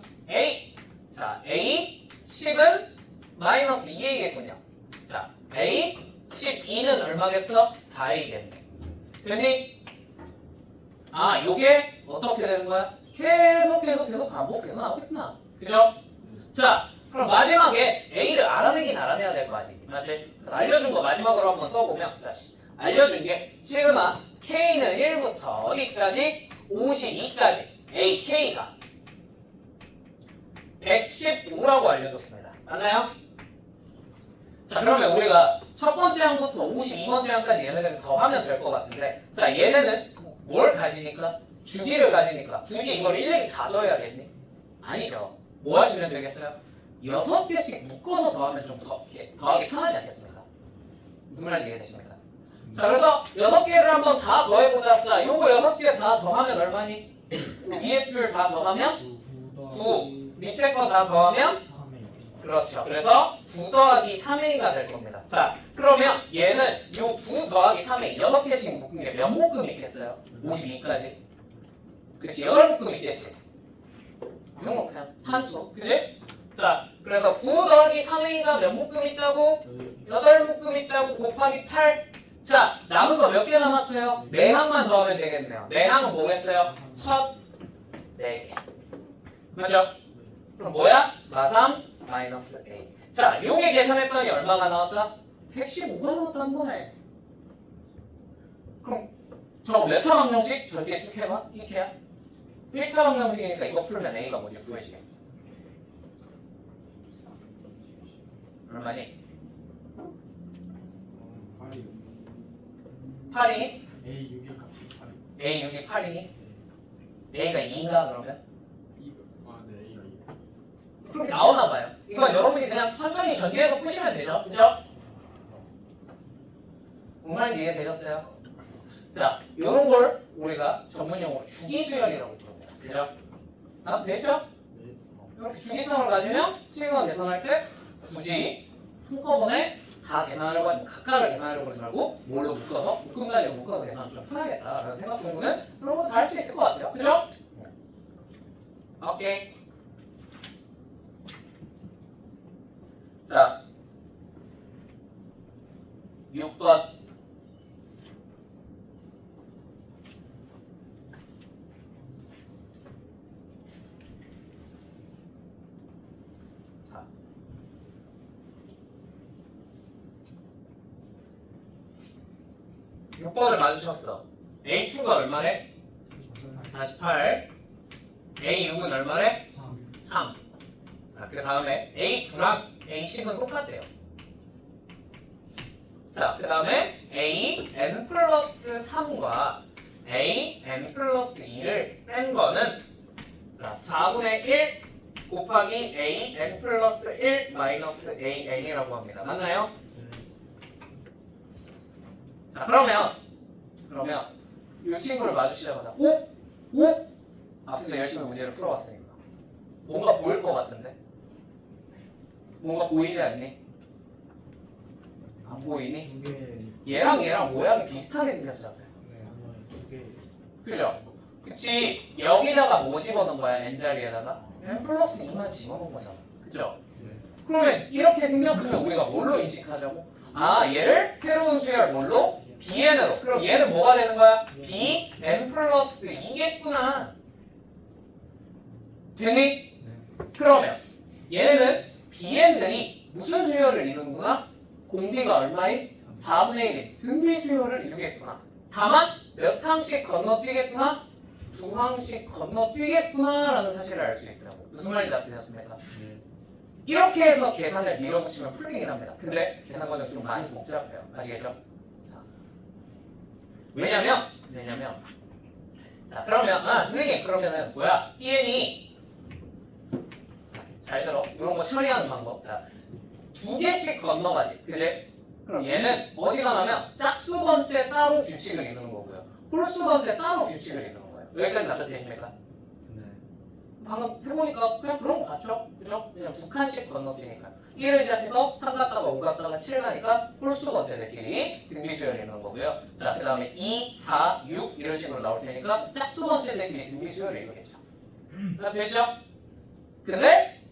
자, A10은 마이너스 2A겠군요. 자, A12는 얼마겠어? 4A겠네. 됐니? 아, 요게 어떻게 되는 거야? 계속 반복해서 나오겠구나. 그죠? 자, 그럼 마지막에 A를 알아내긴 알아내야 될 거 아니니? 맞지? 그래서 알려준 거 마지막으로 한번 써보면, 자, 알려준 게 시그마 K는 1부터 어디까지? 52까지 AK가 115라고 알려줬습니다. 맞나요? 자, 그러면 우리가 첫 번째 항부터 52번째 항까지 얘네들 더 하면 될 것 같은데, 자, 얘네는 뭘 가지니까? 주기를 가지니까 굳이 이걸 일일이 다 넣어야겠니? 아니죠. 뭐 하시면 되겠어요? 6개씩 묶어서 더하면 좀 더하기 편하지 않겠습니까? 무슨 말인지 이해되십니까? 자, 그래서 6개를 한번 다 더해보자. 자, 요거 6개 다 더하면 얼마니? 위에 줄 다 더하면 9, 밑에 거 다 더하면 그렇죠. 그래서 9 더하기 3A가 될 겁니다. 자, 그러면 얘는 요 9 더하기 3A 6개씩 묶은 게 몇 묶음 있겠어요? 52까지. 그치, 8묶음 있겠지. 이런 거 그냥 산수. 그치? 자, 그래서 9 더하기 3a가 몇 묶음 있다고? 8묶음 있다고 곱하기 8. 자, 남은 거 몇 개 남았어요? 4항만 더하면 되겠네요. 4항은 뭐겠어요? 첫 4개. 맞죠? 그럼 뭐야? 43 마이너스 a. 자, 요게 계산했더니 얼마가 나왔다? 115가 나왔다는 거네. 그럼 저거 몇 차 방정식? 저 뒤에 쭉 해봐. 이렇게야? 1차 방정식이니까 이거 풀면 a가 뭐지? 구해지게. 얼마니? 8이 8이니? A 6의 값이 8이 a 6이 8이니? a가 2인가 그러면? 2. 아, 네, A가 2. 그렇게 나오나 봐요. 이건 여러분이 그냥 천천히 전개해서 푸시면 되죠. 그죠? 뭔 말인지 이해되셨어요? 자, 요런 걸 우리가 전문용어로 주기수열이라고 부릅니다. 그죠? 아, 되죠? 네. 이렇게 주기성을 가지면 시그마 계산할 때 굳이 한꺼번에 다 계산하려고 하지 각각을 계산하려고 하지 말고 뭘로 묶어서 묶음 단위로 묶어서 계산하면 좀 편하겠다라는 생각 정도는 여러분 다 할 수 있을 것 같아요. 그죠? 오케이. 자, 6번. 자, 6번을 마주쳤어. A2가 얼마래? 48. A6은 얼마래? 3. 자, 그 다음에 A9랑 A10은 똑같대요. 자, 그 다음에 AN 플러스 3과 AN 플러스 2를 뺀 거는 자, 4분의 1 곱하기 AN 플러스 1 마이너스 AN이라고 합니다. 맞나요? 자, 그러면 이 친구를 마주치자마자 오? 앞에서 열심히 문제를 풀어봤으니까 뭔가 보일 것 같은데? 뭔가 보이지 않니? 안 보이니? 2개. 얘랑 모양이 비슷하게 생겼잖아요. 네, 2개. 그죠? 그치? 여기다가 뭐 집어넣은 거야? n자리에다가? n 플러스 2만 집어넣은 거잖아. 그죠? 네. 그러면 이렇게 생겼으면 우리가 뭘로 인식하자고? 아, 얘를 새로운 수열 뭘로? bn으로. 그럼 얘는 뭐가 되는 거야? bn 플러스 2겠구나. 됐니? 네. 그러면 얘네는 bn들이 무슨 수열을 이루는구나? 공비가 얼마인? 4분의 1인 등비 수열을 이루겠구나. 다만 몇 항씩 건너뛰겠구나? 2항씩 건너뛰겠구나 라는 사실을 알 수 있다고. 무슨 말인지 알겠습니까? 네. 이렇게 해서 계산을 밀어붙이면 풀리긴 합니다. 근데 계산 과정이 좀 많이 복잡해요. 아시겠죠? 자, 왜냐면 자, 그러면 선생님 그러면은 뭐야? bn이 잘 들어. 이런 거 처리하는 방법. 자, 2개씩 건너가지. 그지? 그럼 얘는 어지간하면 짝수 번째 따로 규칙을 이루는 거고요. 홀수 번째 따로 규칙을 이루는 거예요. 여기까지 납득되십니까? 네. 방금 해보니까 그냥 그런 거 같죠? 그죠? 그냥 2칸씩 건너뛰니까 1을 시작해서 3 갔다가 5 갔다가 7 가니까 홀수 번째들끼리 등비수열을 이루는 거고요. 자, 그 다음에 2, 4, 6 이런 식으로 나올 테니까 짝수 번째들끼리 등비수열을 이루겠죠. 되시죠? 근데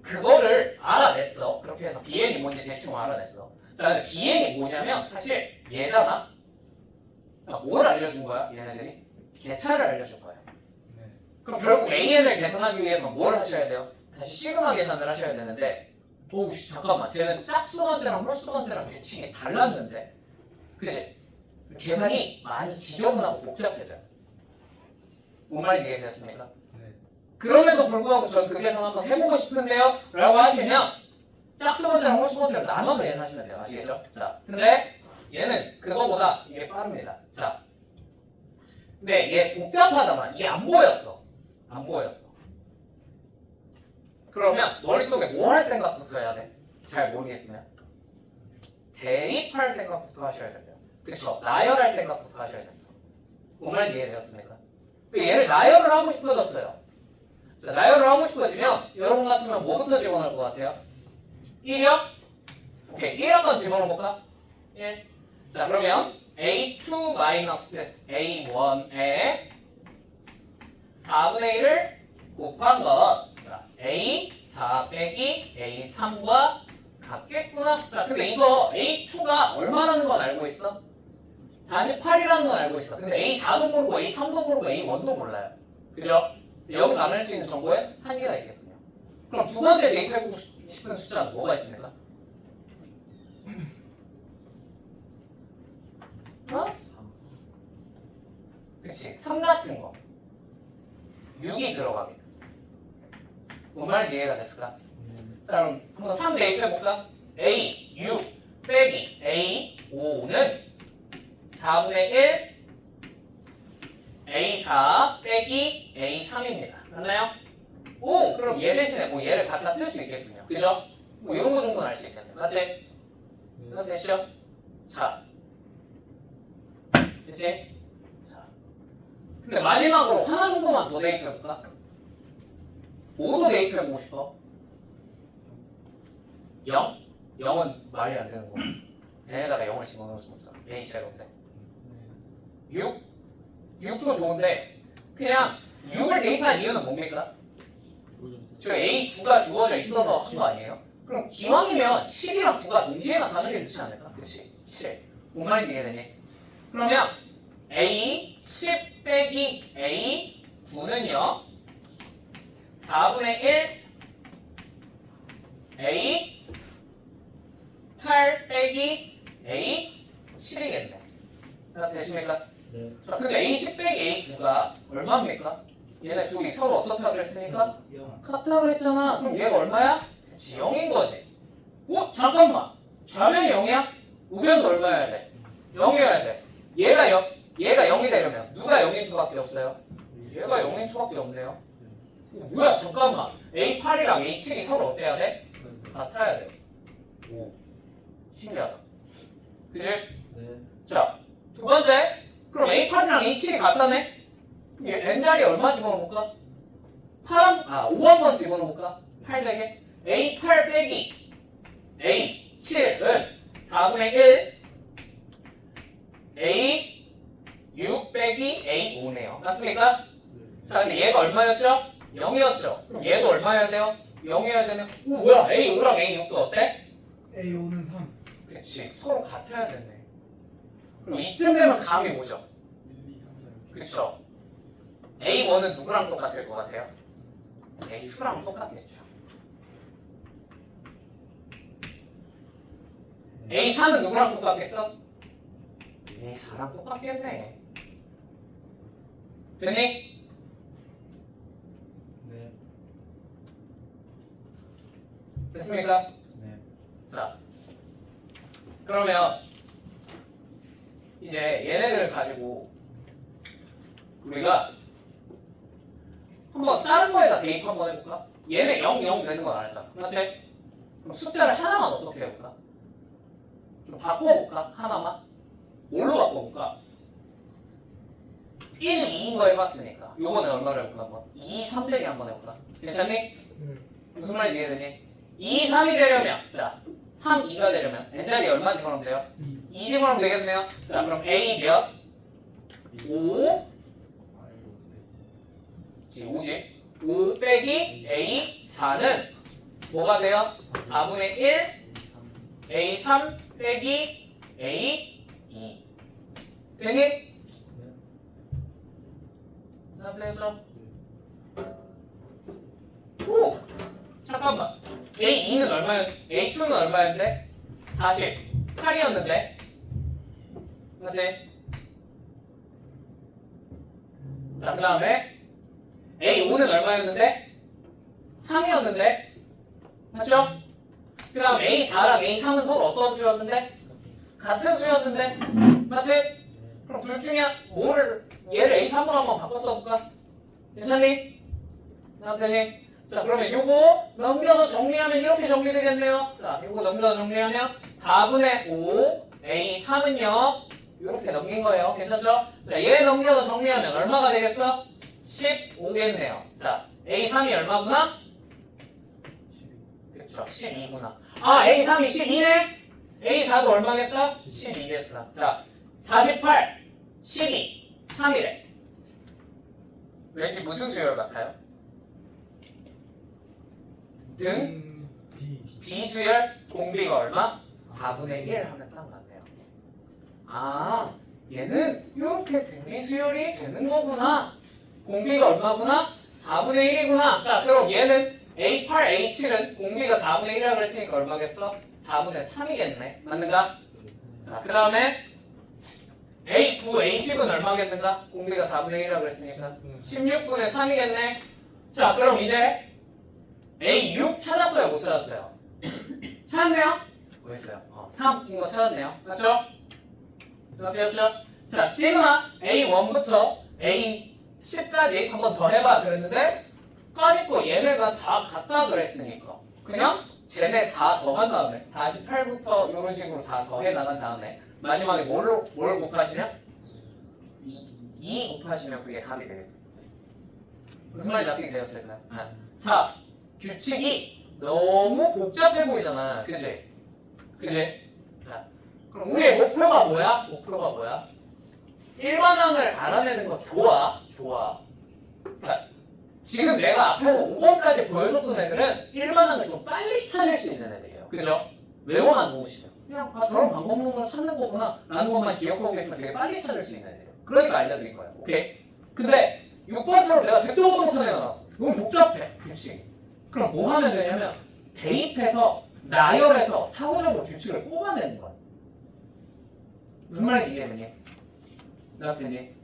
그거를 알아냈어. 그렇게 해서 bn이 뭔지 대충 알아냈어. 자, 근데 bn이 뭐냐면 사실 얘잖아. 그러니까 뭘 알려준 거야? 얘네들이 계차를 알려준 거야. 네. 그럼 결국 an을 계산하기 위해서 뭘 하셔야 돼요? 다시 시그마 계산을 하셔야 되는데, 오우 잠깐만, 쟤는 짝수 번째랑 홀수 번째랑 규칙이 달랐는데, 그지? 계산이 많이 지저분하고 복잡해져요. 뭔 말인지 이해되셨습니까? 네. 그럼에도 불구하고 전 그 계산 한번 해보고 싶은데요? 라고 하시면 짝수 번째랑 홀수 번째를 나눠서 계산하시면 돼요. 아시겠죠? 자, 근데 얘는 그거보다 이게 빠릅니다. 자, 근데 얘 복잡하잖아. 이게 안 보였어. 그러면 머릿속에 뭐 할 생각부터 해야 돼? 잘 모르겠으면 대입할 생각부터 하셔야 돼요. 그쵸? 나열할 생각부터 하셔야 됩니다. 뭔 말인지 이해되셨습니까? 얘를 나열을 하고 싶어졌어요. 자, 나열을 하고 싶어지면 여러분 같으면 뭐부터 집어넣을 것 같아요? 1역? 오케이, 1역만 집어넣어볼까? 1. 자, 그러면 A2 마이너스 A1에 4분의 1을 곱한 건 A A4 빼기 A3과 같겠구나. 자, 근데 이거 A2가 얼마라는 건 알고 있어? 48이라는 건 알고 있어. 근데 A4도 모르고 A3도 모르고 A1도 몰라요. 그죠? 여기서 알아낼 수 있는 정보에 한계가 있겠군요. 그럼 두 번째 대입해보고 싶은 숫자는 뭐가 있습니까? 어? 그치, 3 같은 거 6이 들어가게 뭔 말인지 이해가 됐을까? 자 그럼 한번 3 대입해볼까? A 6 빼기 A 5는 4분의 1 A 4 빼기 A 3입니다. 맞나요? 오! 그럼 얘 대신에 뭐 얘를 갖다 쓸 수 있겠군요. 그죠? 뭐 이런 거 정도는 알 수 있겠네. 맞지? 그럼 됐죠? 자 됐지? 자 근데 마지막으로 하나 정도만 더 대입해볼까? 5도 대입해보고 싶어. 0? 0은 말이 안 되는 거. 얘네다가 0을 집어넣을 수 없잖아. A 제로인데. 6? 6도 좋은데 그냥 6을 대입한 이유는 뭡니까? 저 A9가 주어져 있어서 한 거 아니에요? 그럼 기왕이면 10이랑 9가 동시에 나타나는 게 좋지 않을까? 그치? 7. 뭔 말인지 이해되니? 그러면 A 10 빼기 A 9는요 4분의 1 A 8 빼기 A 7이겠네. 되십니까? 네. 자, 근데 A 10 빼기 A 9가 얼마입니까? 얘네 둘이 서로 어떻게 하기로 했으니까? 같다 그랬잖아. 그럼 얘가 얼마야? 그치, 0인 거지. 잠깐만. 좌변이 0이야? 우변도 얼마여야 돼? 0이어야 돼. 얘가 0이 되려면 누가 0일 수밖에 없어요? 얘가 0일 수밖에 없네요. 뭐야 잠깐만. A8이랑 A7이 서로 어때야 돼? 같아야 돼. 오, 신기하다. 그치? 네. 자, 두 번째. 그럼 A8이랑 A7이 같다네? n자리에 얼마 집어넣을까? 5 한번 집어넣을까? 8 되게? A8 빼기 A7은 4분의 1 A6 빼기 A5네요. 맞습니까? 자, 근데 얘가 얼마였죠? 0이었죠? 그럼 얘도 얼마여야 돼요? 0이어야 되면 뭐야? A5랑 A6도 어때? A5는 3. 그치, 서로 같아야 되네. 그럼 이쯤 되면 감이 오죠? 1, 2, 3, 4, 6. 그쵸? A1은 누구랑 똑같을 것 같아요? A2랑 똑같겠죠. A3은 누구랑 똑같겠어? A4랑 똑같겠네. 됐니? 네. 됐습니까? 네. 자, 그러면 이제 얘네들을 가지고 우리가 한번 다른 거에다 대입 한번 해볼까? 얘네 0, 0 되는 건 알잖아. 맞지? 그럼 숫자를 하나만 어떻게 해볼까? 좀 바꿔볼까? 하나만? 뭘로 바꿔볼까? 1, 2인 거 해봤으니까 요번에 얼마를 해볼까? 한번 2, 3 되기 한번 해볼까? 괜찮니? 무슨 말인지 이해되니? 2, 3이 되려면 자 3, 2가 되려면 n자리 얼마 집어넣으면 돼요? 2 집어넣으면 되겠네요. 자 그럼 A 몇? 5 5지? 5 빼기 A4는 뭐가 돼요? 4분의 1 A3 빼기 A2 되니? 자, 되죠? 오! 잠깐만 A2는 A2는 얼마였는데? 48이었는데? 맞지? 자, 그 다음에 A5는 얼마였는데? 3이었는데? 맞죠? 그 다음 A4랑 A3은 서로 어떤 수였는데? 같은 수였는데? 맞지? 그럼 둘 중에 얘를 A3으로 한번 바꿔 써볼까? 괜찮니? 되니? 자 그러면 요거 넘겨서 정리하면 이렇게 정리되겠네요. 자 요거 넘겨서 정리하면 4분의 5 A3은요 이렇게 넘긴 거예요. 괜찮죠? 자 얘 넘겨서 정리하면 얼마가 되겠어? 15겠네요. 자 A3이 얼마구나? 그쵸 12구나. A3이 12네? A4도 얼마겠다? 12겠다. 자 48, 12, 3이래. 왠지 무슨 수열 같아요? 등 B 비수열 공비가 얼마? 4분의 1 하면 딱 맞네요. 아, 얘는 이렇게 등비수열이 되는 거구나. 공비가 얼마구나? 4분의 1이구나. 자, 그럼 얘는 A8, A7은 공비가 4분의 1이라고 했으니까 얼마겠어? 4분의 3이겠네. 맞는가? 자, 그 다음에 A9, A10은 얼마겠는가? 공비가 4분의 1이라고 했으니까 16분의 3이겠네. 자, 그럼 이제 A6 찾았어요? 못 찾았어요? 찾았네요? 뭐 했어요? 3인 거 찾았네요. 맞죠? 맞죠? 자, 시그마 A1부터 A10까지 한 번 더 해봐 그랬는데 까짓거 얘네가 다 같다 그랬으니까 그냥 쟤네 다 더한 다음에 48부터 이런 식으로 다 더해 나간 다음에 마지막에 뭘 곱하시면? 2 곱하시면 그게 답이 되겠죠. 무슨 말이 납득이 되었을까요? 자, 규칙이 너무 복잡해 보이잖아. 그지? 자, 그럼 우리의 목표가 뭐야? 목표가 뭐야? 1반항을 알아내는 거 좋아. 자, 지금 내가 앞에서 5번까지 보여줬던 애들은 1반항을 좀 빨리 찾을 수 있는 애들이에요. 그죠? 외워만 놓으시면. 그냥 저런 방법론으로 찾는 거구나 라는 것만 기억하고 계시면 되게 빨리 찾을 수 있는 애들이에요. 그러니까 알려드릴 거예요. 오케이? 근데 6번처럼 내가 듣도 보도 못하는 애가 나왔어. 너무 복잡해. 규칙. 그럼 뭐 하면 되냐면 대입해서 나열해서 사고적으로 규칙을 뽑아내는 거야. 무슨 말인지 이해되니? 나한테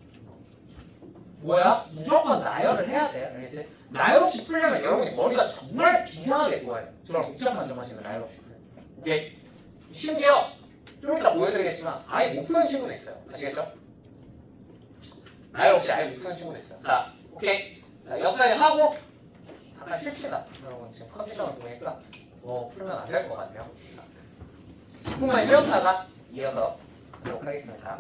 뭐야? 무조건 나열을 해야 돼. 알겠지? 나열 없이 풀려면 여러분이 머리가 정말 비상하게 좋아요. 저랑 복잡한 점 하시면 나열 없이 풀려. 오케이? 심지어 좀 이따 보여드리겠지만 아예 못 푸는 친구도 있어요. 아시겠죠? 나열 없이 아예 못 푸는 친구도 있어요. 자, 오케이. 자, 여기까지 하고 잠깐 쉽시다. 여러분 지금 컨디션을 보니까 뭐 풀면 안 될 것 같아요. 10분만 쉬었다가 이어서 하도록 하겠습니다.